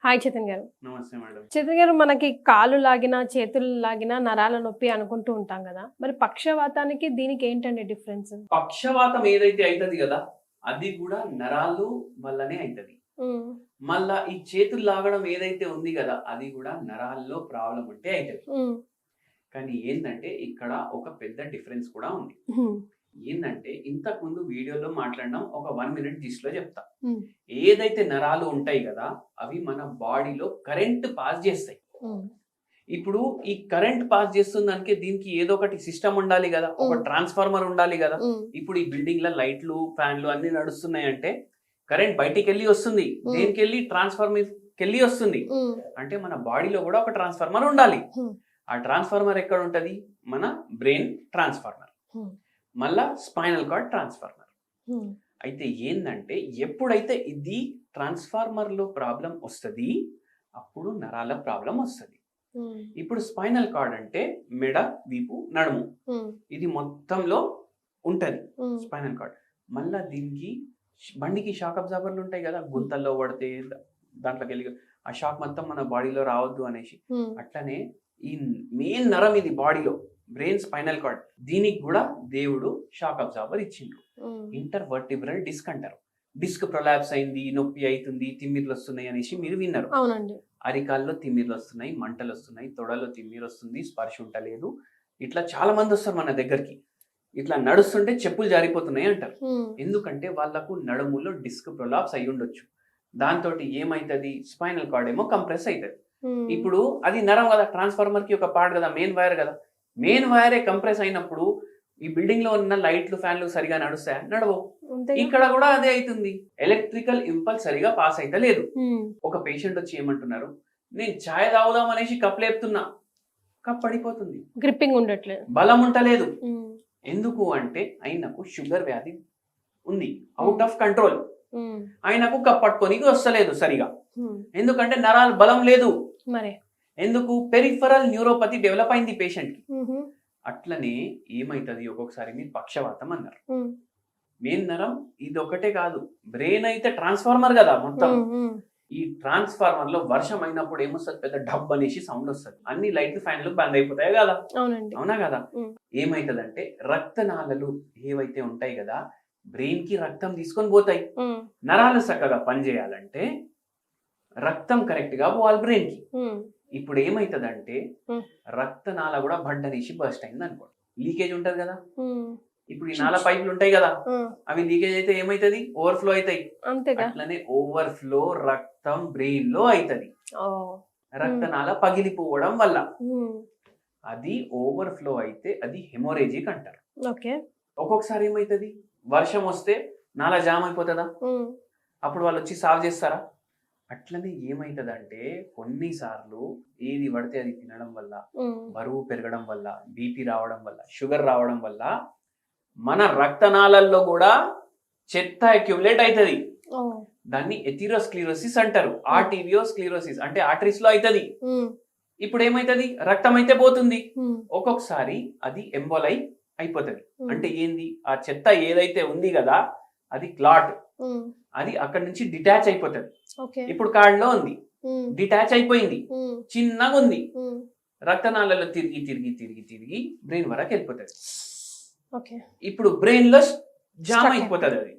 Hi Chaitan గారు. నమస్తే madam. Chaitan గారు, మనకి కాళ్ళు లాగినా చేతులు లాగినా నరాల నొప్పి అనుకుంటూ ఉంటాం కదా, మరి పక్షవాతానికి దీనికి ఏంటండి డిఫరెన్స్? పక్షవాతం ఏదైతే అవుతుంది కదా అది కూడా నరాలు వల్లనే అవుతుంది. మళ్ళా ఈ చేతులు లాగడం ఏదైతే ఉంది కదా అది కూడా నరాల్లో ప్రాబ్లం ఉంటే అవుతుంది. కానీ ఏంటంటే ఇక్కడ ఒక పెద్ద డిఫరెన్స్ కూడా ఉంది. ఏంటంటే ఇంతకు ముందు వీడియోలో మాట్లాడినాం, ఒక 1 మినిట్ జిస్ట్ లో చెప్తా. ఏదైతే నరాలు ఉంటాయి కదా అవి మన బాడీలో కరెంట్ పాస్ చేస్తాయి. ఇప్పుడు ఈ కరెంట్ పాస్ చేస్తుందానికి దీనికి ఏదో ఒకటి సిస్టమ్ ఉండాలి కదా, ఒక ట్రాన్స్ఫార్మర్ ఉండాలి కదా. ఇప్పుడు ఈ బిల్డింగ్ లో లైట్లు ఫ్యాన్లు అన్ని నడుస్తున్నాయి అంటే కరెంట్ బయటికి వెళ్ళి వస్తుంది, దేనికి వెళ్ళి ట్రాన్స్ఫార్మర్ కెళ్ళి వస్తుంది. అంటే మన బాడీలో కూడా ఒక ట్రాన్స్ఫార్మర్ ఉండాలి. ఆ ట్రాన్స్ఫార్మర్ ఎక్కడ ఉంటది? మన బ్రెయిన్ ట్రాన్స్ఫార్మర్, మళ్ళా స్పైనల్ కార్డ్ ట్రాన్స్ఫార్మర్. అయితే ఏంటంటే ఎప్పుడైతే ఇది ట్రాన్స్ఫార్మర్ లో ప్రాబ్లం వస్తుంది అప్పుడు నరాల ప్రాబ్లం వస్తుంది. ఇప్పుడు స్పైనల్ కార్డ్ అంటే మెడ, వీపు, నడుము, ఇది మొత్తంలో ఉంటది స్పైనల్ కార్డ్. మళ్ళా దీనికి బండికి షాక్ అబ్జార్బర్లు ఉంటాయి కదా, గుంతల్లో పడితే దాంట్లోకి వెళ్ళి ఆ షాక్ మొత్తం మన బాడీలో రావద్దు అనేసి. అట్లనే ఈ మెయిన్ నరం ఇది బాడీలో, బ్రెయిన్ స్పైనల్ కార్డ్, దీనికి కూడా దేవుడు షాక్ అబ్జార్బర్ ఇచ్చిండ్రు. ఇంటర్వర్టిబ్రల్ డిస్క్ అంటారు. డిస్క్ ప్రొలాప్స్ అయింది, నొప్పి అవుతుంది, తిమ్మిర్లు వస్తున్నాయి అనేసి మీరు విన్నారు. అవునండి. అరికాల్లో తిమ్మిర్లు వస్తున్నాయి, మంటలు వస్తున్నాయి, తొడలో తిమ్మిరు వస్తుంది, స్పర్శ ఉంటలేదు. ఇట్లా చాలా మంది వస్తారు మన దగ్గరికి. ఇట్లా నడుస్తుంటే చెప్పులు జారిపోతున్నాయి అంటారు. ఎందుకంటే వాళ్ళకు నడుములో డిస్క్ ప్రొలాప్స్ అయి ఉండొచ్చు. దాంతో ఏమైతుంది? స్పైనల్ కార్డ్ ఏమో కంప్రెస్ అవుతుంది. ఇప్పుడు అది నరం కదా, ట్రాన్స్ఫార్మర్ కి ఒక పార్ట్ కదా, మెయిన్ వైర్ కదా. మెయిన్ వైరే కంప్రెస్ అయినప్పుడు ఈ బిల్డింగ్ లో ఉన్న లైట్లు ఫ్యాన్లు సరిగా నడుస్తాయా? నడవవు. ఇక్కడ కూడా అదే అవుతుంది. ఎలక్ట్రికల్ ఇంపల్స్ సరిగా పాస్ అయితే లేదు. ఒక పేషెంట్ వచ్చి ఏమంటున్నారు, నేను ఛాయ్ తాగుదాం అనేసి కప్ లేపుతున్నా, కప్ పడిపోతుంది, గ్రిప్పింగ్ ఉండట్లేదు, బలం ఉంటలేదు. ఎందుకు అంటే ఆయనకు షుగర్ వ్యాధి ఉంది, అవుట్ ఆఫ్ కంట్రోల్. ఆయనకు కప్ పట్టుకొని వస్తలేదు సరిగా, ఎందుకంటే నరాలు బలం లేదు. మరి ఎందుకు? పెరిఫరల్ న్యూరోపతి డెవలప్ అయింది పేషెంట్ కి. అట్లనే ఏమైతుంది, ఒక్కొక్కసారి మీరు పక్షవాతం అన్నారు. మెయిన్ నరం ఇది ఒకటే కాదు, బ్రెయిన్ అయితే ట్రాన్స్ఫార్మర్ కదా మొత్తం. ఈ ట్రాన్స్ఫార్మర్ లో వర్షం అయినప్పుడు ఏమొస్తుంది? పెద్ద డబ్ అనేసి సౌండ్ వస్తుంది, అన్ని లైట్లు ఫ్యాన్లు బంద్ అయిపోతాయి కదా. అవునా కదా? ఏమైతుందంటే రక్తనాళాలు ఏవైతే ఉంటాయి కదా, బ్రెయిన్ కి రక్తం తీసుకొని పోతాయి. నరాలు చక్కగా పనిచేయాలంటే రక్తం కరెక్ట్ గా పోవాలి బ్రెయిన్ కి. ఇప్పుడు ఏమైతుందంటే రక్తనాళ కూడా బడ్డనేసి బస్ట్ అయింది అనుకోండి, లీకేజ్ ఉంటది కదా. ఇప్పుడు ఈ నాల పైపులు ఉంటాయి కదా, అవి లీకేజ్ అయితే ఏమైతుంది? ఓవర్ఫ్లో అవుతాయి. అట్లనే ఓవర్ఫ్లో రక్తం బ్రెయిన్ లో అవుతుంది, రక్తనాళ పగిలిపోవడం వల్ల. అది ఓవర్ఫ్లో అయితే అది హెమోరేజిక్ అంటారు. ఒక్కొక్కసారి ఏమైతుంది, వర్షం వస్తే నాల జామ్ అయిపోతుందా, అప్పుడు వాళ్ళు వచ్చి సాల్వ్ చేస్తారా? అట్లనే ఏమైతుంది అంటే కొన్నిసార్లు ఏది పడితే అది తినడం వల్ల, బరువు పెరగడం వల్ల, బీపీ రావడం వల్ల, షుగర్ రావడం వల్ల మన రక్తనాళాల్లో కూడా చెత్త అక్యుములేట్ అవుతుంది. దాన్ని ఎథిరోస్క్లిరోసిస్ అంటారు. ఆర్టీరియోస్క్లిరోసిస్ అంటే ఆర్టరీస్ లో అవుతుంది. ఇప్పుడు ఏమైతుంది? రక్తం అయితే పోతుంది, ఒక్కొక్కసారి అది ఎంబోలై అయిపోతుంది. అంటే ఏంది? ఆ చెత్త ఏదైతే ఉంది కదా అది క్లాట్, అది అక్కడ నుంచి డిటాచ్ అయిపోతుంది. ఇప్పుడు కాళ్ళలో ఉంది, డిటాచ్ అయిపోయింది, చిన్నగా ఉంది, రక్తనాళాల్లో తిరిగి తిరిగి తిరిగి తిరిగి బ్రెయిన్ వరకు వెళ్ళిపోతుంది. ఇప్పుడు బ్రెయిన్ లో జామ్ అయిపోతుంది అది.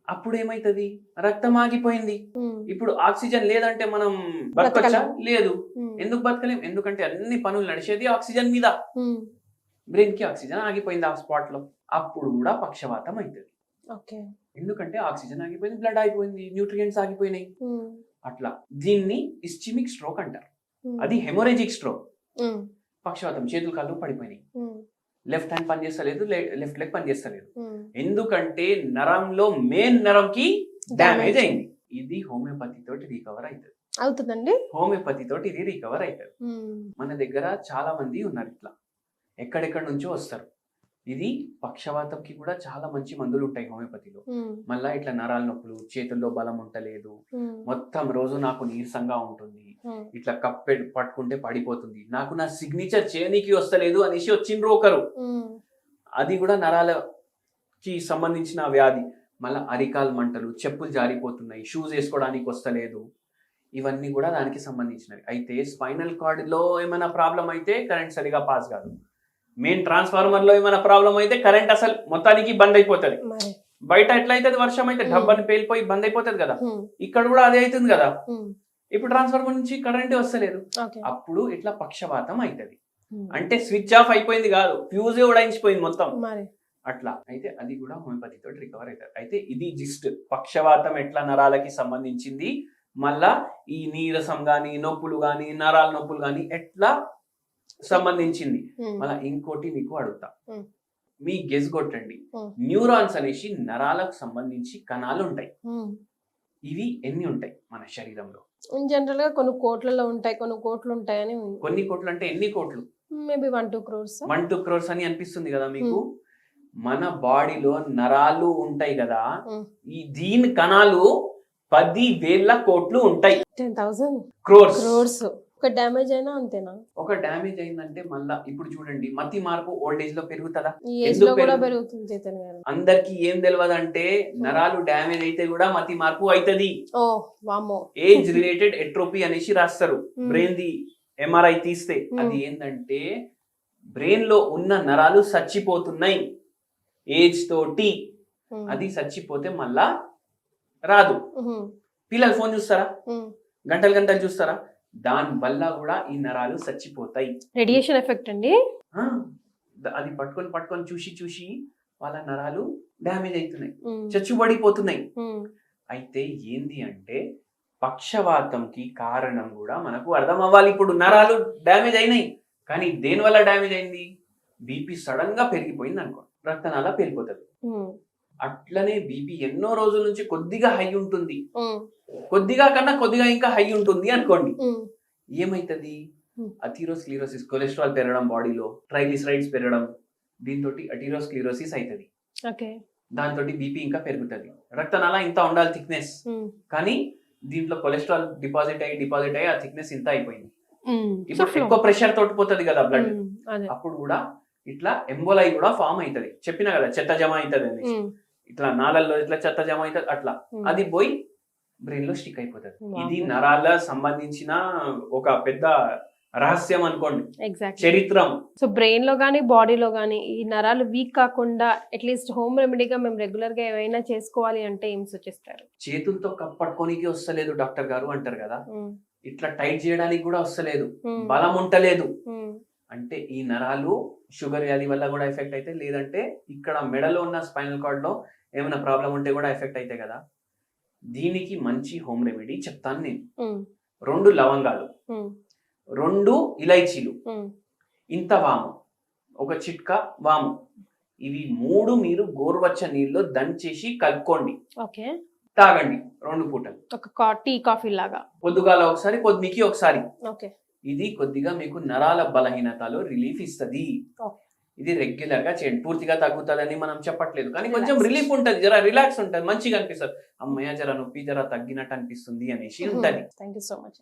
అప్పుడు ఏమైతుంది? రక్తం ఆగిపోయింది. ఇప్పుడు ఆక్సిజన్ లేదంటే మనం బతకచ్చా? లేదు. ఎందుకు బతకలేం? ఎందుకంటే అన్ని పనులు నడిచేది ఆక్సిజన్ మీద. బ్రెయిన్ కి ఆక్సిజన్ ఆగిపోయింది ఆ స్పాట్ లో. అప్పుడు కూడా పక్షవాతం అవుతుంది. ఎందుకంటే ఆక్సిజన్ ఆగిపోయింది, బ్లడ్ ఆగిపోయింది, న్యూట్రియంట్స్ ఆగిపోయినాయి. అట్లా దీన్ని ఇస్చిమిక్ స్ట్రోక్ అంటారు. అది హెమోరేజిక్ స్ట్రోక్. పక్షవాతం, చేతులు కాళ్ళు పడిపోయినాయి, లెఫ్ట్ హ్యాండ్ పని చేస్తలేదు, లెఫ్ట్ లెగ్ పని చేస్తలేదు. ఎందుకంటే నరంలో మెయిన్ నరం కి డ్యామేజ్ అయింది. ఇది హోమియోపతి తోటి రికవర్ అవుతుందండి. హోమియోపతి తోటి ఇది రికవర్ అవుతుంది. మన దగ్గర చాలా మంది ఉన్నారు ఇట్లా, ఎక్కడెక్కడి నుంచో వస్తారు. ఇది పక్షవాతంకి కూడా చాలా మంచి మందులు ఉంటాయి హోమియోపతిలో. మళ్ళా ఇట్లా నరాల నొప్పులు, చేతుల్లో బలం ఉంటలేదు, మొత్తం రోజు నాకు నీరసంగా ఉంటుంది, ఇట్లా కప్పె పట్టుకుంటే పడిపోతుంది, నాకు నా సిగ్నేచర్ చేయనీకి వస్తలేదు అనేసి వచ్చిండ్రు ఒకరు. అది కూడా నరాలకి సంబంధించిన వ్యాధి. మళ్ళా అరికాల్ మంటలు, చెప్పులు జారిపోతున్నాయి, షూస్ వేసుకోవడానికి వస్తలేదు, ఇవన్నీ కూడా దానికి సంబంధించినవి. అయితే స్పైనల్ కార్డ్ లో ఏమైనా ప్రాబ్లం అయితే కరెంట్ సరిగా పాస్ కాదు. మెయిన్ ట్రాన్స్ఫార్మర్ లో ఏమైనా ప్రాబ్లం అయితే కరెంట్ అసలు మొత్తానికి బంద్ అయిపోతుంది. మరి బయట ఎట్లయితే వర్షం అయితే డబ్బని పేలిపోయి బంద్ అయిపోతుంది కదా, ఇక్కడ కూడా అదే అవుతుంది కదా. ఇప్పుడు ట్రాన్స్ఫార్మర్ నుంచి కరెంటే వస్తలేదు, ఓకే అప్పుడు ఇట్లా పక్షవాతం అవుతుంది. అంటే స్విచ్ ఆఫ్ అయిపోయింది కాదు, ఫ్యూజ్ ఉడాయించిపోయింది మొత్తం. మరి అట్లా అయితే అది కూడా హోమియోపతితో రికవర్ అవుతారు. అయితే ఇది జస్ట్ పక్షవాతం ఎట్లా నరాలకి సంబంధించింది, మళ్ళా ఈ నీరసం గాని నొప్పులు గాని నరాల నొప్పులు గాని ఎట్లా సంబంధించింది. మళ్ళా ఇంకోటి మీకు అడుగుతా, మీ గెస్ కొట్టండి. న్యూరాన్స్ అనేసి నరాలకు సంబంధించి కణాలు ఉంటాయి. ఇవి ఎన్ని ఉంటాయి మన శరీరంలో? జనరల్ గా కొన్ని కోట్లలో ఉంటాయి, కొన్ని కోట్లు ఉంటాయని. కొన్ని కోట్లు అంటే ఎన్ని కోట్లు? Maybe 1-2 crores. 1-2 crores అని అనిపిస్తుంది కదా మీకు. మన బాడీలో నరాలు ఉంటాయి కదా, ఈ దీని కణాలు 10,000 కోట్లు ఉంటాయి. 10,000 crores. ఒక డ్యామేజ్ అయినా అంతేనా? ఒక డ్యామేజ్ అయిందంటే మళ్ళా ఇప్పుడు చూడండి, మతి మార్పు ఓల్డ్ ఏజ్ లో పెరుగుతుందా? ఈ ఏజ్ లో కూడా పెరుగుతుంది చైతన్య గారు. అందరికి ఏం తెలియదు అంటే నరాలు డ్యామేజ్ అయితే కూడా మతి మార్పు అవుతుంది. ఓ వామ్మో. ఏజ్ రిలేటెడ్ ఎట్రోపీ అనేసి రాస్తారు. బ్రెయిన్ ది MRI తీస్తే అది ఏంటంటే బ్రెయిన్ లో ఉన్న నరాలు చచ్చిపోతున్నాయి ఏజ్ తోటి. అది చచ్చిపోతే మళ్ళా రాదు. పిల్లలు ఫోన్ చూస్తారా, గంటలు గంటలు చూస్తారా, దాని వల్ల కూడా ఈ నరాలు చచ్చిపోతాయి. రేడియేషన్ ఎఫెక్ట్ అండి. అది పట్టుకొని చూసి వాళ్ళ నరాలు డ్యామేజ్ అవుతున్నాయి, చచ్చుబడిపోతున్నాయి. అయితే ఏంది అంటే పక్షవాతంకి కారణం కూడా మనకు అర్థం అవ్వాలి. ఇప్పుడు నరాలు డ్యామేజ్ అయినాయి, కానీ దేని వల్ల డ్యామేజ్ అయింది? బీపీ సడన్ గా పెరిగిపోయింది అనుకో, రక్తనాళ పేలిపోతుంది. అట్లనే బీపీ ఎన్నో రోజుల నుంచి కొద్దిగా హై ఉంటుంది, కొద్దిగా కన్నా కొద్దిగా ఇంకా హై ఉంటుంది అనుకోండి, ఏమైతుంది? అథీరోస్క్లిరోసిస్, కొలెస్ట్రాల్ పెరగడం, బాడీలో ట్రైగ్లిసరైడ్స్ పెరగడం, దీంతో అథీరోస్క్లిరోసిస్ అవుతుంది. దాంతో బీపీ ఇంకా పెరుగుతుంది. రక్తనాళ ఇంత ఉండాలి థిక్నెస్, కానీ దీంట్లో కొలెస్ట్రాల్ డిపాజిట్ అయ్యి ఆ థిక్నెస్ ఇంత అయిపోయింది. ఇప్పుడు ఎక్కువ ప్రెషర్ తోటి పోతుంది కదా బ్లడ్, అప్పుడు కూడా ఇట్లా ఎంబోలై కూడా ఫామ్ అవుతుంది. చెప్పినా కదా చెత్త జమ అవుతుంది అని, ఇట్లా నాళల్లో ఇట్లా చెత్త జమ అవుతుంది, అట్లా అది పోయి బ్రెయిన్ లో స్టిక్ అయిపోతుంది. ఇది నరాల సంబంధించిన ఒక పెద్ద రహస్యం అనుకోండి, చరిత్రం. సో బ్రెయిన్ లో గానీ బాడీలో గానీ ఈ నరాలు వీక్ కాకుండా అట్లీస్ట్ హోమ్ రెమెడీగా మేము రెగ్యులర్ గా ఏమైనా చేసుకోవాలి అంటే ఏం సూచిస్తారు? చేతులతో కప్పట్టుకోనికి వస్తలేదు డాక్టర్ గారు అంటారు కదా, ఇట్లా టైట్ చేయడానికి కూడా వస్తలేదు, బలం ఉంటలేదు అంటే ఈ నరాలు షుగర్ వ్యాధి వల్ల కూడా ఎఫెక్ట్ అయితే, లేదంటే ఇక్కడ మెడలో ఉన్న స్పైనల్ కార్డ్ లో ఏమైనా ప్రాబ్లం ఉంటే కూడా ఎఫెక్ట్ అయితే కదా. దీనికి మంచి హోమ్ రెమెడీ చెప్తాను నేను. 2 లవంగాలు, 2 ఇలైచీలు, ఇంత వాము, ఒక చిట్కా వాము, ఇవి 3 మీరు గోరువెచ్చ నీళ్ళలో దంచేసి కలుపుకోండి, తాగండి 2 పూటలు. ఒక టీ కాఫీ లాగా, పొద్దుగాల ఒకసారి, పొద్దుకి ఒకసారి. ఇది కొద్దిగా మీకు నరాల బలహీనతలో రిలీఫ్ ఇస్తుంది. ఇది రెగ్యులర్ గా చేయండి. పూర్తిగా తగ్గుతుందని మనం చెప్పట్లేదు, కానీ కొంచెం రిలీఫ్ ఉంటుంది, జర రిలాక్స్ ఉంటుంది, మంచిగా అనిపిస్తుంది. అమ్మయ్య జర నొప్పి జర తగ్గినట్టు అనిపిస్తుంది అనేసి ఉంటుంది. Thank you so much.